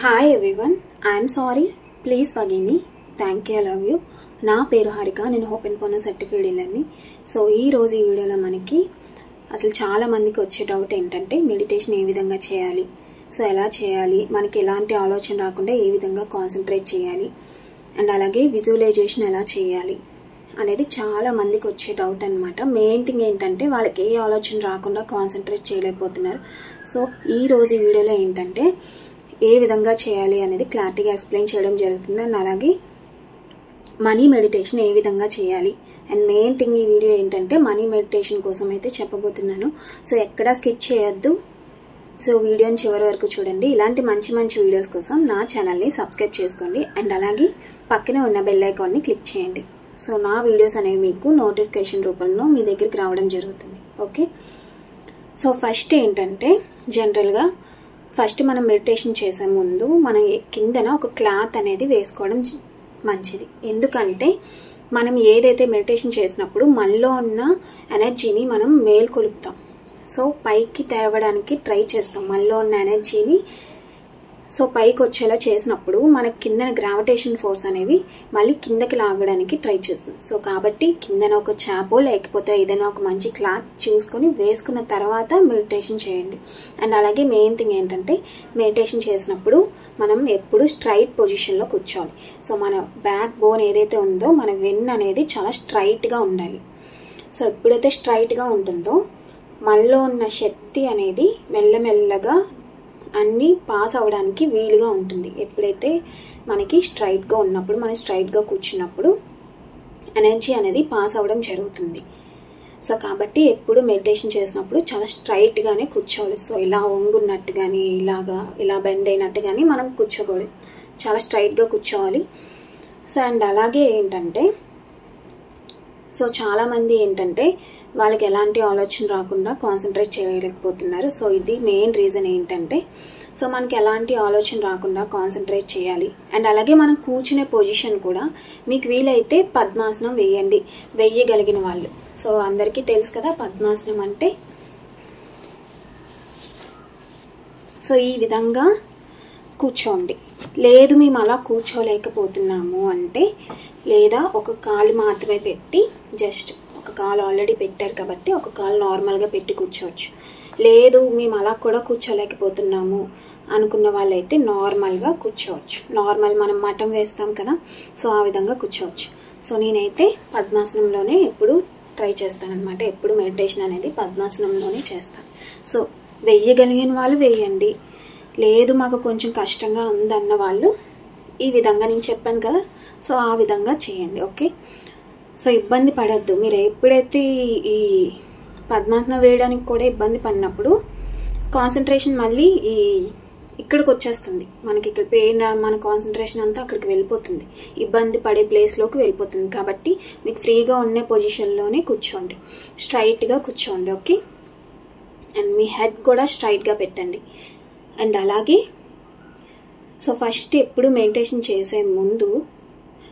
Hi everyone, I'm sorry, please forgive me, thank you, love you. నా పేరు హారిక, నేను open పోన certified ఇల్లర్ని. So ఈరోజు ఈ వీడియోలో మనకి అసలు చాలామందికి వచ్చే డౌట్ ఏంటంటే మెడిటేషన్ ఏ విధంగా చేయాలి, సో ఎలా చేయాలి, మనకి ఎలాంటి ఆలోచన రాకుండా ఏ విధంగా కాన్సన్ట్రేట్ చేయాలి, అండ్ అలాగే విజువలైజేషన్ ఎలా చేయాలి అనేది చాలా మందికి వచ్చే డౌట్ అనమాట. మెయిన్ థింగ్ ఏంటంటే వాళ్ళకి ఏ ఆలోచన రాకుండా కాన్సన్ట్రేట్ చేయలేకపోతున్నారు. సో ఈరోజు ఈ వీడియోలో ఏంటంటే ఏ విధంగా చేయాలి అనేది క్లారిటీగా ఎక్స్ప్లెయిన్ చేయడం జరుగుతుంది. అండ్ అలాగే మనీ మెడిటేషన్ ఏ విధంగా చేయాలి, అండ్ మెయిన్ థింగ్ ఈ వీడియో ఏంటంటే మనీ మెడిటేషన్ కోసం అయితే చెప్పబోతున్నాను. సో ఎక్కడా స్కిప్ చేయొద్దు. సో వీడియోని చివరి వరకు చూడండి. ఇలాంటి మంచి మంచి వీడియోస్ కోసం నా ఛానల్ని సబ్స్క్రైబ్ చేసుకోండి, అండ్ అలాగే పక్కనే ఉన్న బెల్ ఐకాన్ని క్లిక్ చేయండి. సో నా వీడియోస్ అనేవి మీకు నోటిఫికేషన్ రూపంలో మీ దగ్గరికి రావడం జరుగుతుంది. ఓకే, సో ఫస్ట్ ఏంటంటే జనరల్గా ఫస్ట్ మనం మెడిటేషన్ చేసే ముందు మనం కిందన ఒక క్లాత్ అనేది వేసుకోవడం మంచిది. ఎందుకంటే మనం ఏదైతే మెడిటేషన్ చేసినప్పుడు మనలో ఉన్న ఎనర్జీని మనం మేల్కొలుపుతాం. సో పైకి తేవడానికి ట్రై చేస్తాం మనలో ఉన్న ఎనర్జీని. సో పైకి వచ్చేలా చేసినప్పుడు మనకి కిందన గ్రావిటేషన్ ఫోర్స్ అనేవి మళ్ళీ కిందకి లాగడానికి ట్రై చేస్తుంది. సో కాబట్టి కిందన ఒక చాపో లేకపోతే ఏదైనా ఒక మంచి క్లాత్ చూసుకొని వేసుకున్న తర్వాత మెడిటేషన్ చేయండి. అండ్ అలాగే మెయిన్ థింగ్ ఏంటంటే మెడిటేషన్ చేసినప్పుడు మనం ఎప్పుడు స్ట్రైట్ పొజిషన్లో కూర్చోవాలి. సో మన బ్యాక్ బోన్ ఏదైతే ఉందో మన వెన్ను అనేది చాలా స్ట్రైట్గా ఉండాలి. సో ఎప్పుడైతే స్ట్రైట్గా ఉంటుందో మనలో ఉన్న శక్తి అనేది మెల్లమెల్లగా అన్నీ పాస్ అవ్వడానికి వీలుగా ఉంటుంది. ఎప్పుడైతే మనకి స్ట్రైట్గా ఉన్నప్పుడు, మనం స్ట్రైట్గా కూర్చున్నప్పుడు ఎనర్జీ అనేది పాస్ అవ్వడం జరుగుతుంది. సో కాబట్టి ఎప్పుడు మెడిటేషన్ చేసినప్పుడు చాలా స్ట్రైట్గానే కూర్చోవాలి. సో ఇలా వంగున్నట్టు కానీ ఇలా బెండ్ అయినట్టు కానీ మనం కూర్చోకూడదు, చాలా స్ట్రైట్గా కూర్చోవాలి. సో అండ్ అలాగే ఏంటంటే సో చాలామంది ఏంటంటే వాళ్ళకి ఎలాంటి ఆలోచన రాకుండా కాన్సన్ట్రేట్ చేయలేకపోతున్నారు. సో ఇది మెయిన్ రీజన్ ఏంటంటే సో మనకి ఎలాంటి ఆలోచన రాకుండా కాన్సన్ట్రేట్ చేయాలి. అండ్ అలాగే మనం కూర్చునే పొజిషన్ కూడా మీకు వీలైతే పద్మాసనం వేయగలిగిన వాళ్ళు. సో అందరికీ తెలుసు కదా పద్మాసనం అంటే. సో ఈ విధంగా కూర్చోండి. లేదు మేము అలా కూర్చోలేకపోతున్నాము అంటే, లేదా ఒక కాలు మాత్రమే పెట్టి జస్ట్ ఒక కాలు ఆల్రెడీ పెట్టారు కాబట్టి ఒక కాలు నార్మల్గా పెట్టి కూర్చోవచ్చు. లేదు మేము అలా కూడా కూర్చోలేకపోతున్నాము అనుకున్న వాళ్ళైతే నార్మల్గా కూర్చోవచ్చు. నార్మల్ మనం మఠం వేస్తాం కదా, సో ఆ విధంగా కూర్చోవచ్చు. సో నేనైతే పద్మాసనంలోనే ఎప్పుడు ట్రై చేస్తాను అనమాట. ఎప్పుడు మెడిటేషన్ అనేది పద్మాసనంలోనే చేస్తాను. సో వేయగలిగిన వాళ్ళు వేయండి, లేదు మాకు కొంచెం కష్టంగా ఉందన్న వాళ్ళు ఈ విధంగా నేను చెప్పాను కదా, సో ఆ విధంగా చేయండి. ఓకే, సో ఇబ్బంది పడద్దు. మీరు ఎప్పుడైతే ఈ పద్మాసనం వేయడానికి కూడా ఇబ్బంది పడినప్పుడు కాన్సన్ట్రేషన్ మళ్ళీ ఇక్కడికి వచ్చేస్తుంది. మనకి ఇక్కడ పెయిన్, మన కాన్సన్ట్రేషన్ అంతా అక్కడికి వెళ్ళిపోతుంది, ఇబ్బంది పడే ప్లేస్లోకి వెళ్ళిపోతుంది. కాబట్టి మీకు ఫ్రీగా ఉన్న పొజిషన్లోనే కూర్చోండి, స్ట్రైట్గా కూర్చోండి. ఓకే, అండ్ మీ హెడ్ కూడా స్ట్రైట్గా పెట్టండి. అండ్ అలాగే సో ఫస్ట్ ఎప్పుడు మెడిటేషన్ చేసే ముందు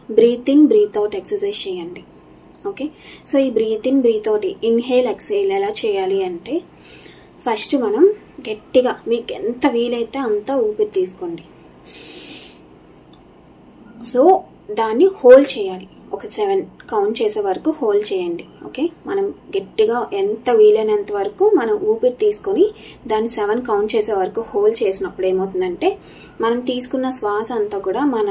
breathe in breathe out exercise చేయండి. ఓకే, సో ఈ breathe in breathe out, inhale exhale ఎలా చేయాలి అంటే ఫస్ట్ మనం గట్టిగా మీకు ఎంత వీలైతే అంత ఊపిరి తీసుకోండి. సో దాన్ని హోల్డ్ చేయాలి. ఒక 7 కౌంట్ చేసే వరకు హోల్డ్ చేయండి. ఓకే, మనం గట్టిగా ఎంత వీలైనంత వరకు మనం ఊపిరి తీసుకొని దాన్ని 7 కౌంట్ చేసే వరకు హోల్డ్ చేసినప్పుడు ఏమవుతుందంటే మనం తీసుకున్న శ్వాస అంతా కూడా మన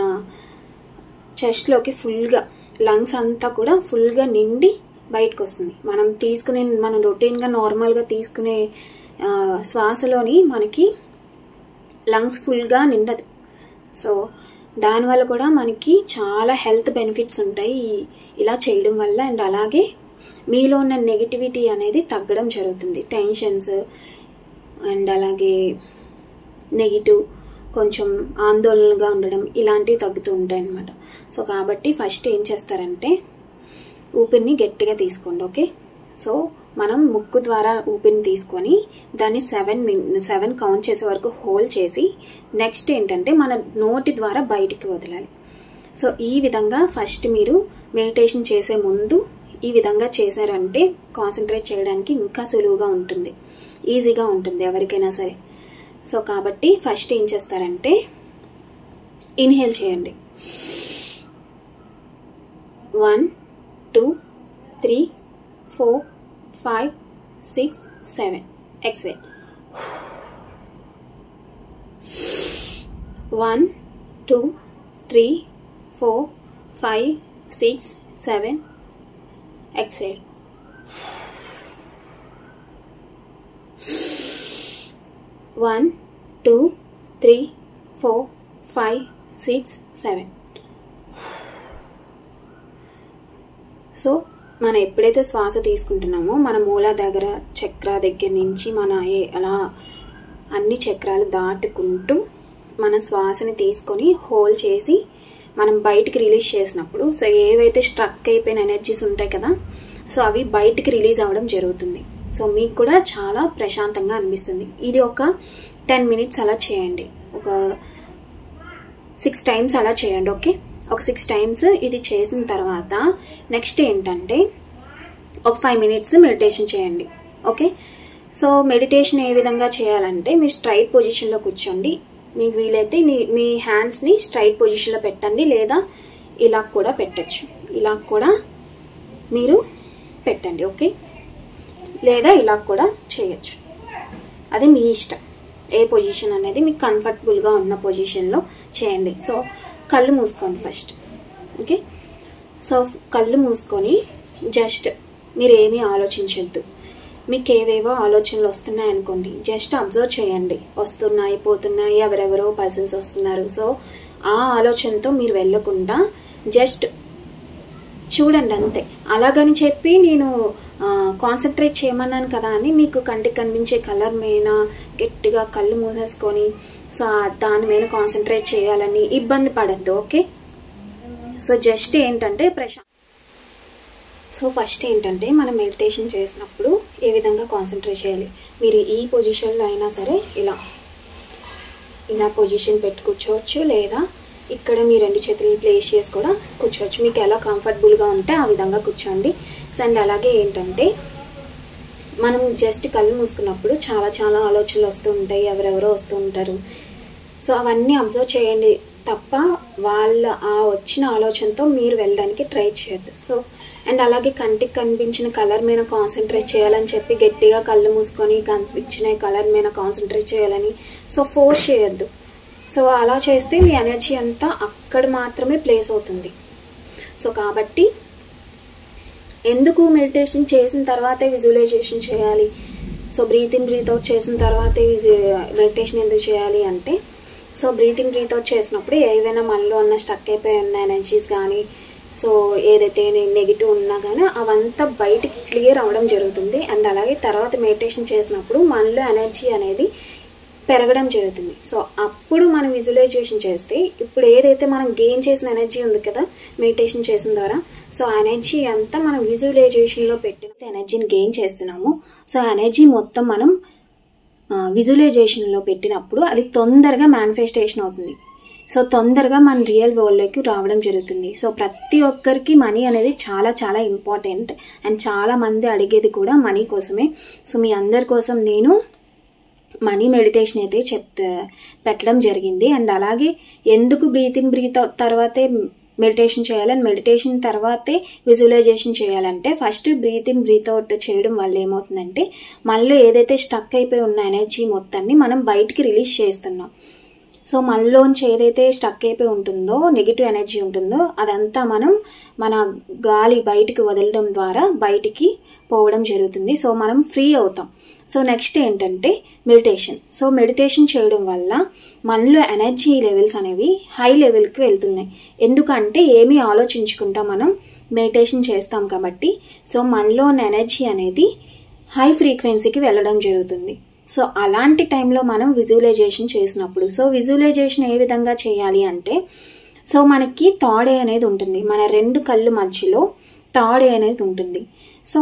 చెస్ట్లోకి ఫుల్గా, లంగ్స్ అంతా కూడా ఫుల్గా నిండి బయటకు వస్తుంది. మనం రొటీన్గా నార్మల్గా తీసుకునే శ్వాసలోని మనకి లంగ్స్ ఫుల్గా నిండదు. సో దానివల్ల కూడా మనకి చాలా హెల్త్ బెనిఫిట్స్ ఉంటాయి ఇలా చేయడం వల్ల. అండ్ అలాగే మీలో ఉన్న నెగిటివిటీ అనేది తగ్గడం జరుగుతుంది. టెన్షన్స్ అండ్ అలాగే నెగిటివ్, కొంచెం ఆందోళనగా ఉండడం ఇలాంటివి తగ్గుతూ ఉంటాయి అన్నమాట. సో కాబట్టి ఫస్ట్ ఏం చేస్తారంటే ఊపిరిని గట్టిగా తీసుకోండి. ఓకే, సో మనం ముక్కు ద్వారా ఊపిరిని తీసుకొని దాన్ని 7 కౌంట్ చేసే వరకు హోల్డ్ చేసి నెక్స్ట్ ఏంటంటే మన నోటి ద్వారా బయటికి వదలాలి. సో ఈ విధంగా ఫస్ట్ మీరు మెడిటేషన్ చేసే ముందు ఈ విధంగా చేశారంటే కాన్సన్ట్రేట్ చేయడానికి ఇంకా సులువుగా ఉంటుంది, ఈజీగా ఉంటుంది ఎవరికైనా సరే. సో కాబట్టి ఫస్ట్ ఏం చేస్తారంటే ఇన్హేల్ చేయండి. 1 2 3 4 5 6 7. ఎక్సేల్. 1 2 3 4 5 6 7. ఎక్సేల్. 1 2 3 4 5 6 7. సో మనం ఎప్పుడైతే శ్వాస తీసుకుంటున్నామో మన మూల దగ్గర చక్ర దగ్గర నుంచి మన అలా అన్ని చక్రాలు దాటుకుంటూ మన శ్వాసని తీసుకొని హోల్డ్ చేసి మనం బయటికి రిలీజ్ చేసినప్పుడు సో ఏవైతే స్ట్రక్ అయిపోయిన ఎనర్జీస్ ఉంటాయి కదా సో అవి బయటికి రిలీజ్ అవ్వడం జరుగుతుంది. సో మీకు కూడా చాలా ప్రశాంతంగా అనిపిస్తుంది. ఇది ఒక 10 minutes అలా చేయండి. ఒక 6 times అలా చేయండి. ఓకే, ఒక 6 times ఇది చేసిన తర్వాత నెక్స్ట్ ఏంటంటే ఒక 5 minutes మెడిటేషన్ చేయండి. ఓకే, సో మెడిటేషన్ ఏ విధంగా చేయాలంటే మీరు స్ట్రైట్ పొజిషన్లో కూర్చోండి. మీకు వీలైతే మీ హ్యాండ్స్ని స్ట్రైట్ పొజిషన్లో పెట్టండి, లేదా ఇలా కూడా పెట్టచ్చు. ఇలా కూడా మీరు పెట్టండి. ఓకే, లేదా ఇలా కూడా చేయొచ్చు. అది మీ ఇష్టం. ఏ పొజిషన్ అనేది మీకు కంఫర్టబుల్గా ఉన్న పొజిషన్లో చేయండి. సో కళ్ళు మూసుకోండి ఫస్ట్. ఓకే, సో కళ్ళు మూసుకొని జస్ట్ మీరు ఏమీ ఆలోచించద్దు. మీకు ఏవేవో ఆలోచనలు వస్తున్నాయి అనుకోండి, జస్ట్ అబ్జర్వ్ చేయండి. వస్తున్నాయి, పోతున్నాయి, ఎవరెవరో పర్సన్స్ వస్తున్నారు. సో ఆ ఆలోచనతో మీరు వెళ్ళకుండా జస్ట్ చూడండి అంతే. అలాగని చెప్పి నేను కాన్సన్ట్రేట్ చేయమన్నాను కదా అని మీకు కంటికి కనిపించే కలర్ మీద గట్టిగా కళ్ళు మూసేసుకొని సో దాని మీద కాన్సన్ట్రేట్ చేయాలని ఇబ్బంది పడద్దు. ఓకే, సో జస్ట్ ఏంటంటే సో ఫస్ట్ ఏంటంటే మనం మెడిటేషన్ చేసినప్పుడు ఏ విధంగా కాన్సన్ట్రేట్ చేయాలి. మీరు ఈ పొజిషన్లో అయినా సరే ఇలా పొజిషన్ పెట్టి కూర్చోవచ్చు, లేదా ఇక్కడ మీ 2 చేతులను ప్లేస్ చేసి కూడా కూర్చోవచ్చు. మీకు ఎలా కంఫర్టబుల్గా ఉంటే ఆ విధంగా కూర్చోండి. అండ్ అలాగే ఏంటంటే మనం జస్ట్ కళ్ళు మూసుకున్నప్పుడు చాలా చాలా ఆలోచనలు వస్తూ ఉంటాయి, ఎవరెవరో వస్తూ ఉంటారు. సో అవన్నీ అబ్జర్వ్ చేయండి తప్ప వాళ్ళ ఆ వచ్చిన ఆలోచనతో మీరు వెళ్ళడానికి ట్రై చేయొద్దు. సో అండ్ అలాగే కంటికి కనిపించిన కలర్ మీద కాన్సన్ట్రేట్ చేయాలని చెప్పి గట్టిగా కళ్ళు మూసుకొని కనిపించిన కలర్ మీద కాన్సన్ట్రేట్ చేయాలని సో ఫోర్స్ చేయొద్దు. సో అలా చేస్తే మీ ఎనర్జీ అంతా అక్కడ మాత్రమే ప్లేస్ అవుతుంది. సో కాబట్టి ఎందుకు మెడిటేషన్ చేసిన తర్వాతే విజువలైజేషన్ చేయాలి, so breathe in breathe out చేసిన తర్వాతే మెడిటేషన్ ఎందుకు చేయాలి అంటే so breathe in breathe out చేసినప్పుడు ఏవైనా మనలో ఉన్న స్టక్ అయిపోయి ఉన్న ఎనర్జీస్ కానీ సో ఏదైతే నెగిటివ్ ఉన్నా కానీ అవంతా బయటికి క్లియర్ అవ్వడం జరుగుతుంది. అండ్ అలాగే తర్వాత మెడిటేషన్ చేసినప్పుడు మనలో ఎనర్జీ అనేది పెరగడం జరుగుతుంది. సో అప్పుడు మనం విజువలైజేషన్ చేస్తే ఇప్పుడు ఏదైతే మనం గెయిన్ చేసిన ఎనర్జీ ఉంది కదా మెడిటేషన్ చేసిన ద్వారా సో ఆ ఎనర్జీ అంతా మనం విజువలైజేషన్లో పెట్టిన ఎనర్జీని గెయిన్ చేస్తున్నాము. సో ఆ ఎనర్జీ మొత్తం మనం విజువలైజేషన్లో పెట్టినప్పుడు అది తొందరగా మేనిఫెస్టేషన్ అవుతుంది. సో తొందరగా మన రియల్ వరల్డ్లోకి రావడం జరుగుతుంది. సో ప్రతి ఒక్కరికి మనీ అనేది చాలా చాలా ఇంపార్టెంట్. అండ్ చాలామంది అడిగేది కూడా మనీ కోసమే. సో మీ అందరి కోసం నేను మనీ మెడిటేషన్ అయితే పెట్టడం జరిగింది. అండ్ అలాగే ఎందుకు బ్రీత్ ఇన్ బ్రీత్ అవుట్ తర్వాతే మెడిటేషన్ చేయాలి అండ్ మెడిటేషన్ తర్వాతే విజువలైజేషన్ చేయాలంటే first breathe in breathe out చేయడం వల్ల ఏమవుతుందంటే మనలో ఏదైతే స్టక్ అయిపోయి ఉన్న ఎనర్జీ మొత్తాన్ని మనం బయటికి రిలీజ్ చేస్తున్నాం. సో మనలోంచి ఏదైతే స్టక్ అయిపోయి ఉంటుందో నెగిటివ్ ఎనర్జీ ఉంటుందో అదంతా మనం మన గాలి బయటికి వదలడం ద్వారా బయటికి పోవడం జరుగుతుంది. సో మనం ఫ్రీ అవుతాం. సో నెక్స్ట్ ఏంటంటే మెడిటేషన్. సో మెడిటేషన్ చేయడం వల్ల మనలో ఎనర్జీ లెవెల్స్ అనేవి హై లెవెల్కి వెళ్తున్నాయి. ఎందుకంటే ఏమీ ఆలోచించుకుంటా మనం మెడిటేషన్ చేస్తాం కాబట్టి సో మనలో ఉన్న ఎనర్జీ అనేది హై ఫ్రీక్వెన్సీకి వెళ్ళడం జరుగుతుంది. సో అలాంటి టైంలో మనం విజువలైజేషన్ చేసినప్పుడు సో విజువలైజేషన్ ఏ విధంగా చేయాలి అంటే సో మనకి థర్డ్ ఐ అనేది ఉంటుంది. మన 2 కళ్ళు మధ్యలో థర్డ్ ఐ అనేది ఉంటుంది. సో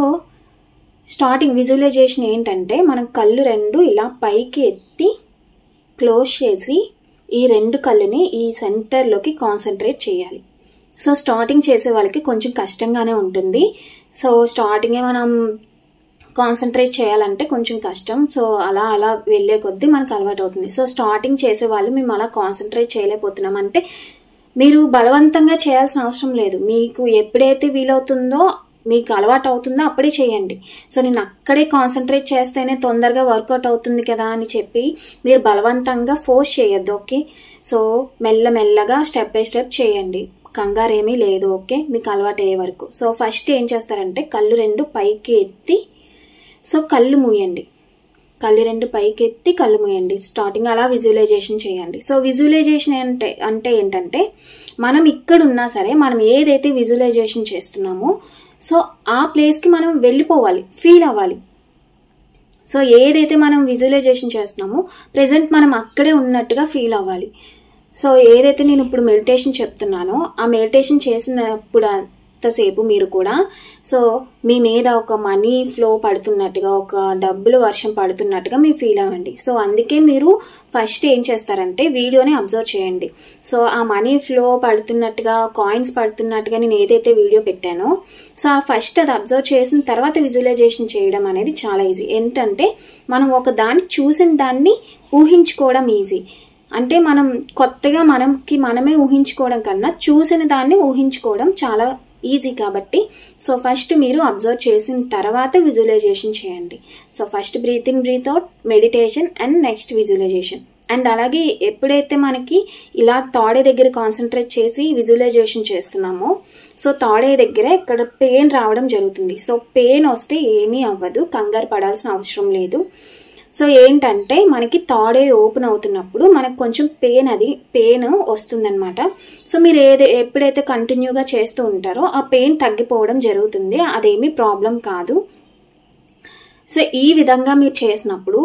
స్టార్టింగ్ విజువలైజేషన్ ఏంటంటే మనం కళ్ళు 2 ఇలా పైకి ఎత్తి క్లోజ్ చేసి ఈ 2 కళ్ళుని ఈ సెంటర్లోకి కాన్సన్ట్రేట్ చేయాలి. సో స్టార్టింగ్ చేసే వాళ్ళకి కొంచెం కష్టంగానే ఉంటుంది. సో స్టార్టింగే మనం కాన్సన్ట్రేట్ చేయాలంటే కొంచెం కష్టం. సో అలా అలా వెళ్ళే కొద్దీ మనకు అలవాటు అవుతుంది. సో స్టార్టింగ్ చేసే వాళ్ళు మేము అలా కాన్సన్ట్రేట్ చేయలేకపోతున్నాం అంటే మీరు బలవంతంగా చేయాల్సిన అవసరం లేదు. మీకు ఎప్పుడైతే వీలవుతుందో, మీకు అలవాటు అవుతుందో అప్పుడే చేయండి. సో నేను అక్కడే కాన్సన్ట్రేట్ చేస్తేనే తొందరగా వర్కౌట్ అవుతుంది కదా అని చెప్పి మీరు బలవంతంగా ఫోర్స్ చేయొద్దు. ఓకే, సో మెల్లమెల్లగా స్టెప్ బై స్టెప్ చేయండి, కంగారు ఏమీ లేదు. ఓకే, మీకు అలవాటు అయ్యే వరకు. సో ఫస్ట్ ఏం చేస్తారంటే కళ్ళు రెండు పైకి ఎత్తి సో కళ్ళు మూయండి. కళ్ళు రెండు పైకి ఎత్తి కళ్ళు మూయండి. స్టార్టింగ్ అలా విజువలైజేషన్ చేయండి. సో విజువలైజేషన్ అంటే ఏంటంటే మనం ఇక్కడ ఉన్నా సరే మనం ఏదైతే విజువలైజేషన్ చేస్తున్నామో సో ఆ ప్లేస్కి మనం వెళ్ళిపోవాలి, ఫీల్ అవ్వాలి. సో ఏదైతే మనం విజువలైజేషన్ చేస్తున్నామో ప్రెజెంట్ మనం అక్కడే ఉన్నట్టుగా ఫీల్ అవ్వాలి. సో ఏదైతే నేను ఇప్పుడు మెడిటేషన్ చెప్తున్నానో ఆ మెడిటేషన్ చేసినప్పుడు అంతసేపు మీరు కూడా సో మీ మీద ఒక మనీ ఫ్లో పడుతున్నట్టుగా, ఒక డబ్బులు వర్షం పడుతున్నట్టుగా మీరు ఫీల్ అవ్వండి. సో అందుకే మీరు ఫస్ట్ ఏం చేస్తారంటే వీడియోని అబ్జర్వ్ చేయండి. సో ఆ మనీ ఫ్లో పడుతున్నట్టుగా, కాయిన్స్ పడుతున్నట్టుగా నేను ఏదైతే వీడియో పెట్టానో సో ఆ ఫస్ట్ అది అబ్జర్వ్ చేసిన తర్వాత విజువలైజేషన్ చేయడం అనేది చాలా ఈజీ. ఏంటంటే మనం ఒక దాన్ని చూసిన దాన్ని ఊహించుకోవడం ఈజీ. అంటే మనం కొత్తగా మనమే ఊహించుకోవడం కన్నా చూసిన దాన్ని ఊహించుకోవడం చాలా ఈజీ కాబట్టి సో ఫస్ట్ మీరు అబ్జర్వ్ చేసిన తర్వాత విజువలైజేషన్ చేయండి. So first breathe in, breathe out, meditation and next visualisation. And అలాగే ఎప్పుడైతే మనకి ఇలా తాడే దగ్గర కాన్సన్ట్రేట్ చేసి విజువలైజేషన్ చేస్తున్నామో సో తాడే దగ్గర ఇక్కడ పెయిన్ రావడం జరుగుతుంది. సో పెయిన్ వస్తే ఏమీ అవ్వదు, కంగారు పడాల్సిన అవసరం లేదు. సో ఏంటంటే మనకి తాడే ఓపెన్ అవుతున్నప్పుడు మనకు కొంచెం పెయిన్ వస్తుందన్నమాట. సో మీరు ఎప్పుడైతే కంటిన్యూగా చేస్తూ ఉంటారో ఆ పెయిన్ తగ్గిపోవడం జరుగుతుంది, అదేమీ ప్రాబ్లం కాదు. సో ఈ విధంగా మీరు చేసినప్పుడు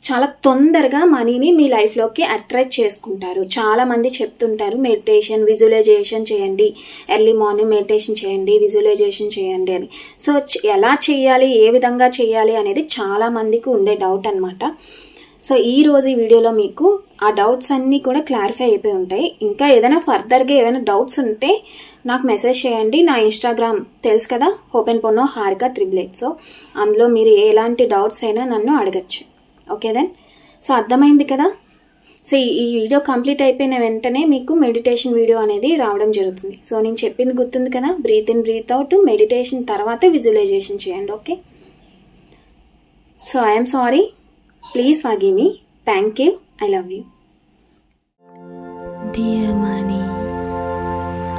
చాలా తొందరగా మనీని మీ లైఫ్లోకి అట్రాక్ట్ చేసుకుంటారు. చాలామంది చెప్తుంటారు మెడిటేషన్, విజువలైజేషన్ చేయండి, ఎర్లీ మార్నింగ్ మెడిటేషన్ చేయండి, విజువలైజేషన్ చేయండి అని. సో ఎలా చేయాలి, ఏ విధంగా చేయాలి అనేది చాలామందికి ఉండే డౌట్ అనమాట. సో ఈరోజు ఈ వీడియోలో మీకు ఆ డౌట్స్ అన్నీ కూడా క్లారిఫై అయిపోయి ఉంటాయి. ఇంకా ఏదైనా ఫర్దర్గా ఏమైనా డౌట్స్ ఉంటే నాకు మెసేజ్ చేయండి. నా ఇన్స్టాగ్రామ్ తెలుసు కదా, hopenponno_harika888. సో అందులో మీరు ఎలాంటి డౌట్స్ అయినా నన్ను అడగచ్చు. ఓకే దెన్, సో అర్థమైంది కదా. సో ఈ వీడియో కంప్లీట్ అయిపోయిన వెంటనే మీకు మెడిటేషన్ వీడియో అనేది రావడం జరుగుతుంది. సో నేను చెప్పింది గుర్తుంది కదా, breathe in, breathe out, meditation తర్వాత విజువలైజేషన్ చేయండి. Okay, so I'm sorry, please forgive me. Thank you, I love you. Dear money,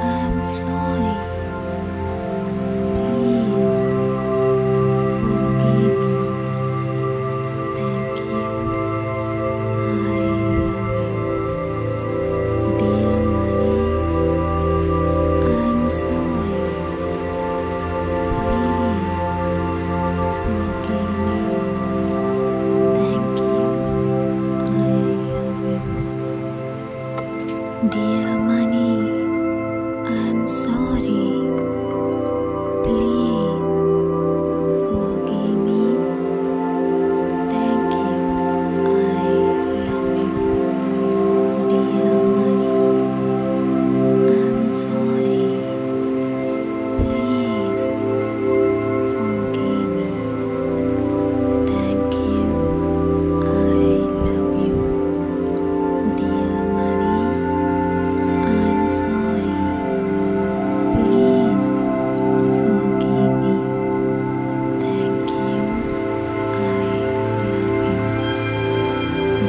I'm sorry. Please forgive me. Thank you. I love you. Dear money, I'm sorry. Please forgive me. Thank you. I love you. Dear money, I'm sorry. Please forgive me. Thank you. I love you. Dear money, I'm sorry. Please forgive me. Thank you. I love you. Dear money, I'm sorry. Please forgive me. Thank you. I love you.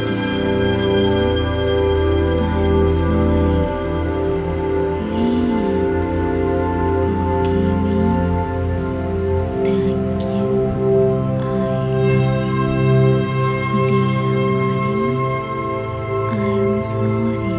Dear money, I'm sorry. Please forgive me. Thank you. I love you. Dear money, I'm sorry.